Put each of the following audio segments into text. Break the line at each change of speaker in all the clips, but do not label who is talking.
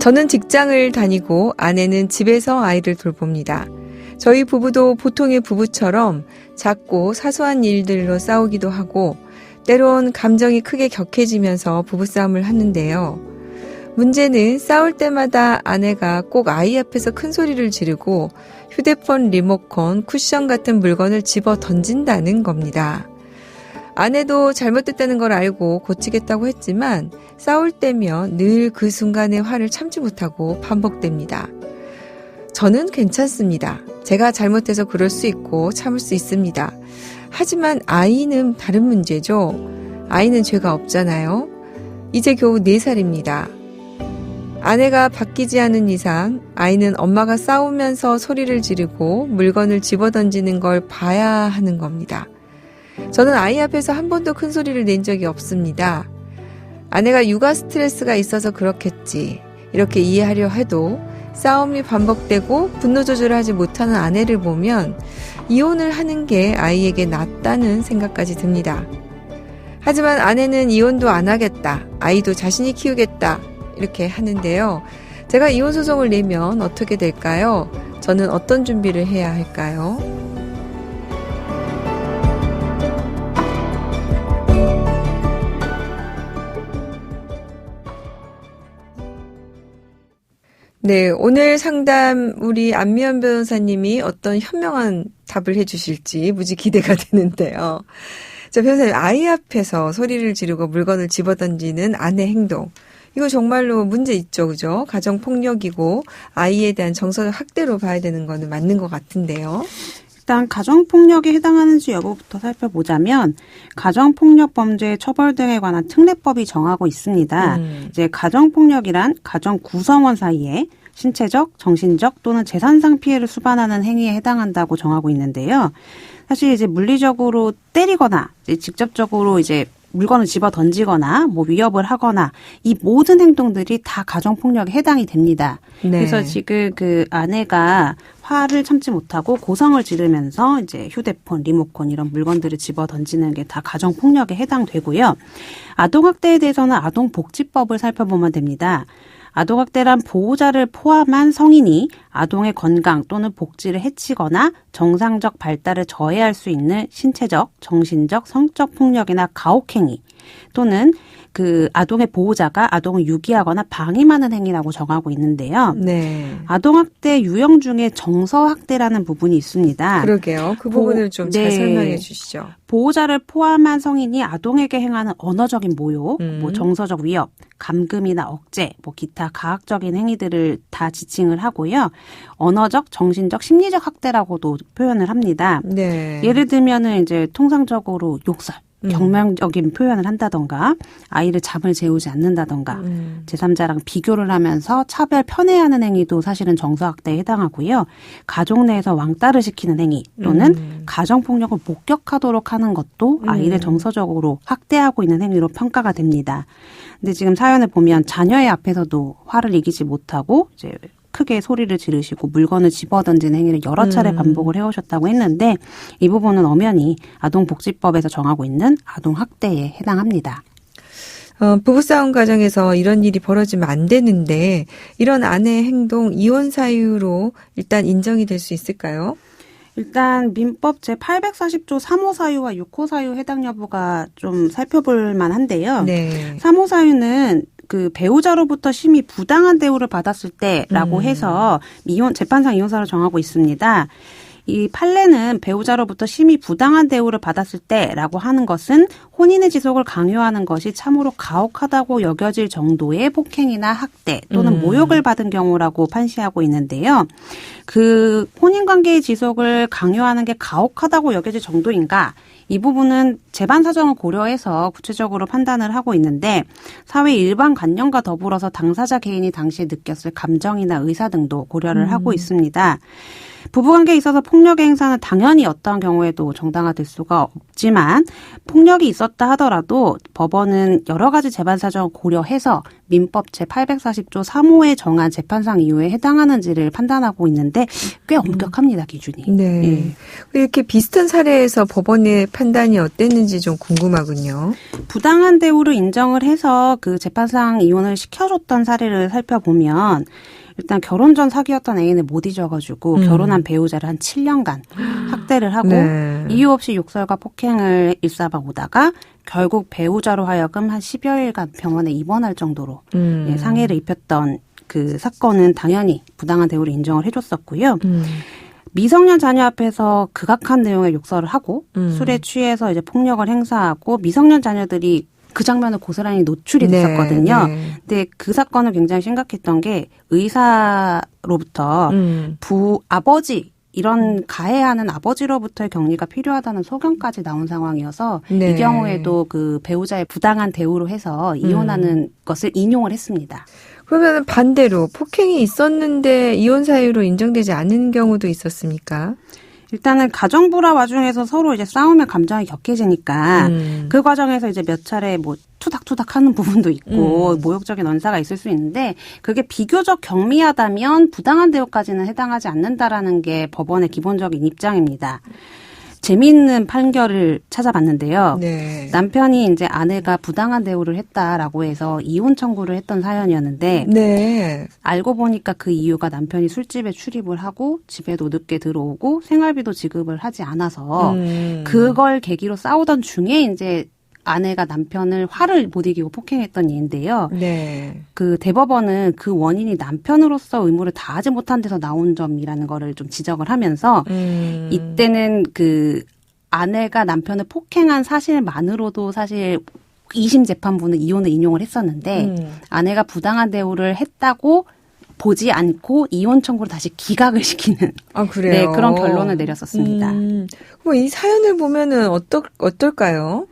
저는 직장을 다니고 아내는 집에서 아이를 돌봅니다. 저희 부부도 보통의 부부처럼 작고 사소한 일들로 싸우기도 하고 때론 감정이 크게 격해지면서 부부싸움을 하는데요. 문제는 싸울 때마다 아내가 꼭 아이 앞에서 큰 소리를 지르고 휴대폰, 리모컨, 쿠션 같은 물건을 집어 던진다는 겁니다. 아내도 잘못됐다는 걸 알고 고치겠다고 했지만 싸울 때면 늘 그 순간의 화를 참지 못하고 반복됩니다. 저는 괜찮습니다. 제가 잘못해서 그럴 수 있고 참을 수 있습니다. 하지만 아이는 다른 문제죠. 아이는 죄가 없잖아요. 이제 겨우 4살입니다. 아내가 바뀌지 않은 이상 아이는 엄마가 싸우면서 소리를 지르고 물건을 집어던지는 걸 봐야 하는 겁니다. 저는 아이 앞에서 한 번도 큰 소리를 낸 적이 없습니다. 아내가 육아 스트레스가 있어서 그렇겠지 이렇게 이해하려 해도 싸움이 반복되고 분노 조절을 하지 못하는 아내를 보면 이혼을 하는 게 아이에게 낫다는 생각까지 듭니다. 하지만 아내는 이혼도 안 하겠다, 아이도 자신이 키우겠다 이렇게 하는데요. 제가 이혼 소송을 내면 어떻게 될까요? 저는 어떤 준비를 해야 할까요? 네, 오늘 상담 우리 안미연 변호사님이 어떤 현명한 답을 해주실지 무지 기대가 되는데요. 자, 변호사님, 아이 앞에서 소리를 지르고 물건을 집어던지는 아내 행동. 이거 정말로 문제 있죠, 그죠? 가정폭력이고 아이에 대한 정서적 학대로 봐야 되는 거는 맞는 것 같은데요.
일단 가정폭력에 해당하는지 여부부터 살펴보자면 가정폭력 범죄 처벌 등에 관한 특례법이 정하고 있습니다. 이제 가정폭력이란 가정 구성원 사이에 신체적, 정신적 또는 재산상 피해를 수반하는 행위에 해당한다고 정하고 있는데요. 사실 이제 물리적으로 때리거나 이제 직접적으로 이제 물건을 집어 던지거나 뭐 위협을 하거나 이 모든 행동들이 다 가정폭력에 해당이 됩니다. 네. 그래서 지금 그 아내가 화를 참지 못하고 고성을 지르면서 이제 휴대폰, 리모컨 이런 물건들을 집어 던지는 게 다 가정폭력에 해당되고요. 아동학대에 대해서는 아동복지법을 살펴보면 됩니다. 아동학대란 보호자를 포함한 성인이 아동의 건강 또는 복지를 해치거나 정상적 발달을 저해할 수 있는 신체적, 정신적, 성적 폭력이나 가혹행위 또는 그 아동의 보호자가 아동을 유기하거나 방임하는 행위라고 정하고 있는데요. 네. 아동학대 유형 중에 정서학대라는 부분이 있습니다.
그러게요. 그 부분을 좀 잘 설명해 주시죠.
보호자를 포함한 성인이 아동에게 행하는 언어적인 모욕, 뭐 정서적 위협, 감금이나 억제, 뭐 기타 가학적인 행위들을 다 지칭을 하고요. 언어적, 정신적, 심리적 학대라고도 표현을 합니다. 네. 예를 들면은 이제 통상적으로 욕설, 경명적인 표현을 한다던가 아이를 잠을 재우지 않는다던가 제3자랑 비교를 하면서 차별 편애하는 행위도 사실은 정서학대에 해당하고요. 가족 내에서 왕따를 시키는 행위 또는 가정폭력을 목격하도록 하는 것도 아이를 정서적으로 학대하고 있는 행위로 평가가 됩니다. 근데 지금 사연을 보면 자녀의 앞에서도 화를 이기지 못하고 이제 크게 소리를 지르시고 물건을 집어던지는 행위를 여러 차례 반복을 해오셨다고 했는데 이 부분은 엄연히 아동복지법에서 정하고 있는 아동학대에 해당합니다.
부부싸움 과정에서 이런 일이 벌어지면 안 되는데 이런 아내의 행동 이혼 사유로 일단 인정이 될 수 있을까요?
일단 민법 제840조 3호 사유와 6호 사유 해당 여부가 좀 살펴볼 만한데요. 네. 3호 사유는 그 배우자로부터 심히 부당한 대우를 받았을 때라고 해서 재판상 이혼사로 정하고 있습니다. 이 판례는 배우자로부터 심히 부당한 대우를 받았을 때라고 하는 것은 혼인의 지속을 강요하는 것이 참으로 가혹하다고 여겨질 정도의 폭행이나 학대 또는 모욕을 받은 경우라고 판시하고 있는데요. 그 혼인관계의 지속을 강요하는 게 가혹하다고 여겨질 정도인가? 이 부분은 재반 사정을 고려해서 구체적으로 판단을 하고 있는데 사회 일반관념과 더불어서 당사자 개인이 당시에 느꼈을 감정이나 의사 등도 고려를 하고 있습니다. 부부관계에 있어서 폭력의 행사는 당연히 어떠한 경우에도 정당화될 수가 없지만 폭력이 있었다 하더라도 법원은 여러 가지 재반 사정을 고려해서 민법 제840조 3호에 정한 재판상 이유에 해당하는지를 판단하고 있는데 꽤 엄격합니다, 기준이.
네.
예.
이렇게 비슷한 사례에서 법원의 판단이 어땠는지 좀 궁금하군요.
부당한 대우를 인정을 해서 그 재판상 이혼을 시켜줬던 사례를 살펴보면 일단 결혼 전 사귀었던 애인을 못 잊어가지고 결혼한 배우자를 한 7년간 학대를 하고
네.
이유 없이 욕설과 폭행을 일삼아 오다가 결국 배우자로 하여금 한 10여일간 병원에 입원할 정도로 예, 상해를 입혔던 그 사건은 당연히 부당한 대우를 인정을 해줬었고요. 미성년 자녀 앞에서 극악한 내용의 욕설을 하고 술에 취해서 이제 폭력을 행사하고 미성년 자녀들이 그 장면을 고스란히 노출이 됐었거든요.
네.
근데 그 사건은 굉장히 심각했던 게 의사로부터 아버지 이런 가해하는 아버지로부터의 격리가 필요하다는 소견까지 나온 상황이어서
네.
이 경우에도 그 배우자의 부당한 대우로 해서 이혼하는 것을 인용을 했습니다.
그러면 반대로 폭행이 있었는데 이혼 사유로 인정되지 않는 경우도 있었습니까?
일단은 가정 불화 와중에서 서로 이제 싸우면 감정이 격해지니까 그 과정에서 이제 몇 차례 뭐 투닥투닥 하는 부분도 있고 모욕적인 언사가 있을 수 있는데 그게 비교적 경미하다면 부당한 대우까지는 해당하지 않는다라는 게 법원의 기본적인 입장입니다. 재미있는 판결을 찾아봤는데요.
네.
남편이 이제 아내가 부당한 대우를 했다라고 해서 이혼 청구를 했던 사연이었는데
네.
알고 보니까 그 이유가 남편이 술집에 출입을 하고 집에도 늦게 들어오고 생활비도 지급을 하지 않아서 그걸 계기로 싸우던 중에 이제 아내가 남편을 화를 못 이기고 폭행했던 예인데요.
네.
그 대법원은 그 원인이 남편으로서 의무를 다하지 못한 데서 나온 점이라는 거를 좀 지적을 하면서 이때는 그 아내가 남편을 폭행한 사실만으로도 사실 2심 재판부는 이혼을 인용을 했었는데 아내가 부당한 대우를 했다고 보지 않고 이혼 청구를 다시 기각을 시키는
그래요?
네, 그런 결론을 내렸었습니다.
그럼 이 사연을 보면은 어떨까요?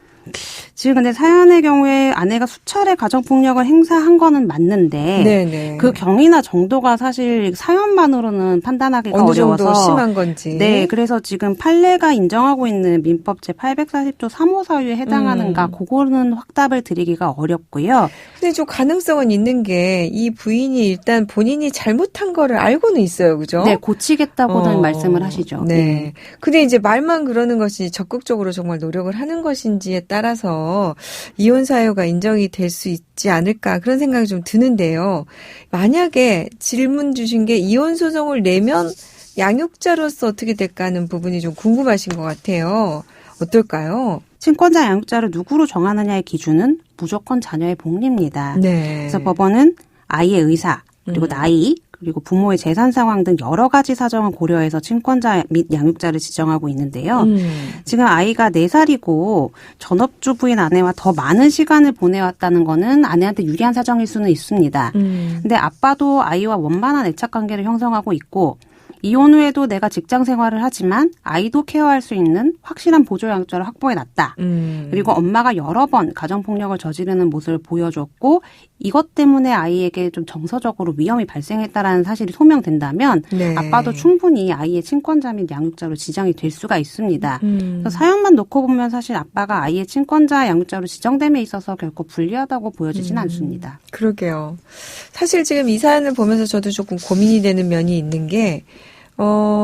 지금 근데 사연의 경우에 아내가 수차례 가정폭력을 행사한 거는 맞는데
네네.
그 경위나 정도가 사실 사연만으로는 판단하기가
어느
어려워서
정도 심한 건지.
네, 그래서 지금 판례가 인정하고 있는 민법 제840조 3호 사유에 해당하는가 그거는 확답을 드리기가 어렵고요.
근데 좀 가능성은 있는 게 이 부인이 일단 본인이 잘못한 거를 알고는 있어요. 그죠?
네, 고치겠다고는 말씀을 하시죠.
네. 근데 이제 말만 그러는 것이 적극적으로 정말 노력을 하는 것인지에 따라서 이혼 사유가 인정이 될 수 있지 않을까 그런 생각이 좀 드는데요. 만약에 질문 주신 게 이혼 소송을 내면 양육자로서 어떻게 될까 하는 부분이 좀 궁금하신 것 같아요. 어떨까요?
친권자 양육자를 누구로 정하느냐의 기준은 무조건 자녀의 복리입니다.
네.
그래서 법원은 아이의 의사, 그리고 나이, 그리고 부모의 재산 상황 등 여러 가지 사정을 고려해서 친권자 및 양육자를 지정하고 있는데요. 지금 아이가 4살이고 전업주부인 아내와 더 많은 시간을 보내왔다는 거는 아내한테 유리한 사정일 수는 있습니다. 근데 아빠도 아이와 원만한 애착 관계를 형성하고 있고 이혼 후에도 내가 직장 생활을 하지만 아이도 케어할 수 있는 확실한 보조 양육자를 확보해놨다. 그리고 엄마가 여러 번 가정폭력을 저지르는 모습을 보여줬고 이것 때문에 아이에게 좀 정서적으로 위험이 발생했다라는 사실이 소명된다면
네.
아빠도 충분히 아이의 친권자 및 양육자로 지정이 될 수가 있습니다. 그래서 사연만 놓고 보면 사실 아빠가 아이의 친권자 양육자로 지정됨에 있어서 결코 불리하다고 보여지진 않습니다.
그러게요. 사실 지금 이 사연을 보면서 저도 조금 고민이 되는 면이 있는 게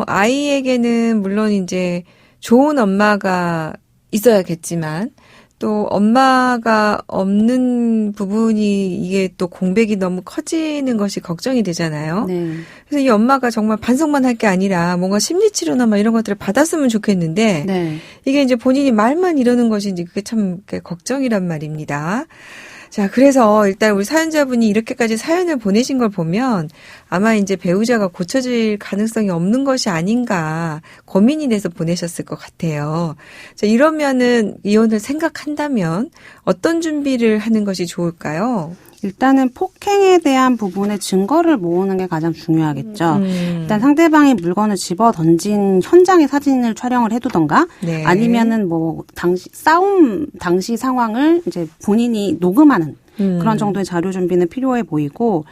아이에게는 물론 이제 좋은 엄마가 있어야겠지만 또 엄마가 없는 부분이 이게 또 공백이 너무 커지는 것이 걱정이 되잖아요.
네.
그래서 이 엄마가 정말 반성만 할 게 아니라 뭔가 심리치료나 막 이런 것들을 받았으면 좋겠는데
네.
이게 이제 본인이 말만 이러는 것인지 그게 참 걱정이란 말입니다. 자, 그래서 일단 우리 사연자분이 이렇게까지 사연을 보내신 걸 보면 아마 이제 배우자가 고쳐질 가능성이 없는 것이 아닌가 고민이 돼서 보내셨을 것 같아요. 자, 이러면은 이혼을 생각한다면 어떤 준비를 하는 것이 좋을까요?
일단은 폭행에 대한 부분의 증거를 모으는 게 가장 중요하겠죠. 일단 상대방이 물건을 집어 던진 현장의 사진을 촬영을 해두던가,
네.
아니면은 뭐 싸움 당시 상황을 이제 본인이 녹음하는 그런 정도의 자료 준비는 필요해 보이고,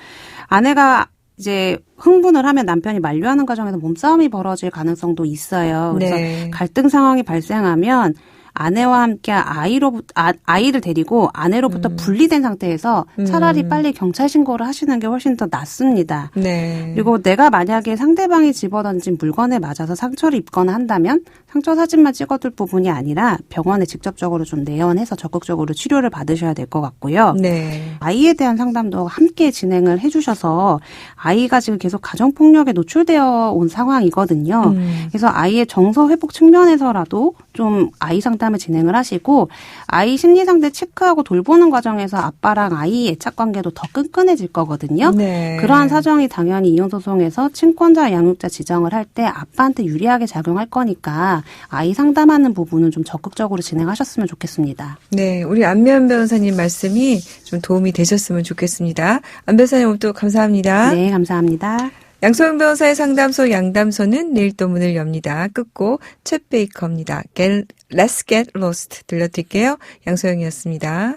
아내가 이제 흥분을 하면 남편이 만류하는 과정에서 몸싸움이 벌어질 가능성도 있어요. 그래서
네.
갈등 상황이 발생하면 아내와 함께 아이를 데리고 아내로부터 분리된 상태에서 차라리 빨리 경찰 신고를 하시는 게 훨씬 더 낫습니다.
네.
그리고 내가 만약에 상대방이 집어던진 물건에 맞아서 상처를 입거나 한다면 상처 사진만 찍어둘 부분이 아니라 병원에 직접적으로 좀 내원해서 적극적으로 치료를 받으셔야 될 것 같고요.
네.
아이에 대한 상담도 함께 진행을 해주셔서 아이가 지금 계속 가정폭력에 노출되어 온 상황이거든요. 그래서 아이의 정서 회복 측면에서라도 좀 아이 상담을 진행을 하시고 아이 심리 상태 체크하고 돌보는 과정에서 아빠랑 아이의 애착 관계도 더 끈끈해질 거거든요.
네.
그러한 사정이 당연히 이혼 소송에서 친권자 양육자 지정을 할 때 아빠한테 유리하게 작용할 거니까 아이 상담하는 부분은 좀 적극적으로 진행하셨으면 좋겠습니다.
네, 우리 안미연 변호사님 말씀이 좀 도움이 되셨으면 좋겠습니다. 안 변호사님 오늘 또 감사합니다.
네, 감사합니다.
양소영 변호사의 상담소 양담소는 내일 또 문을 엽니다. 끝곡 챗 베이커입니다. Let's Get Lost 들려드릴게요. 양소영이었습니다.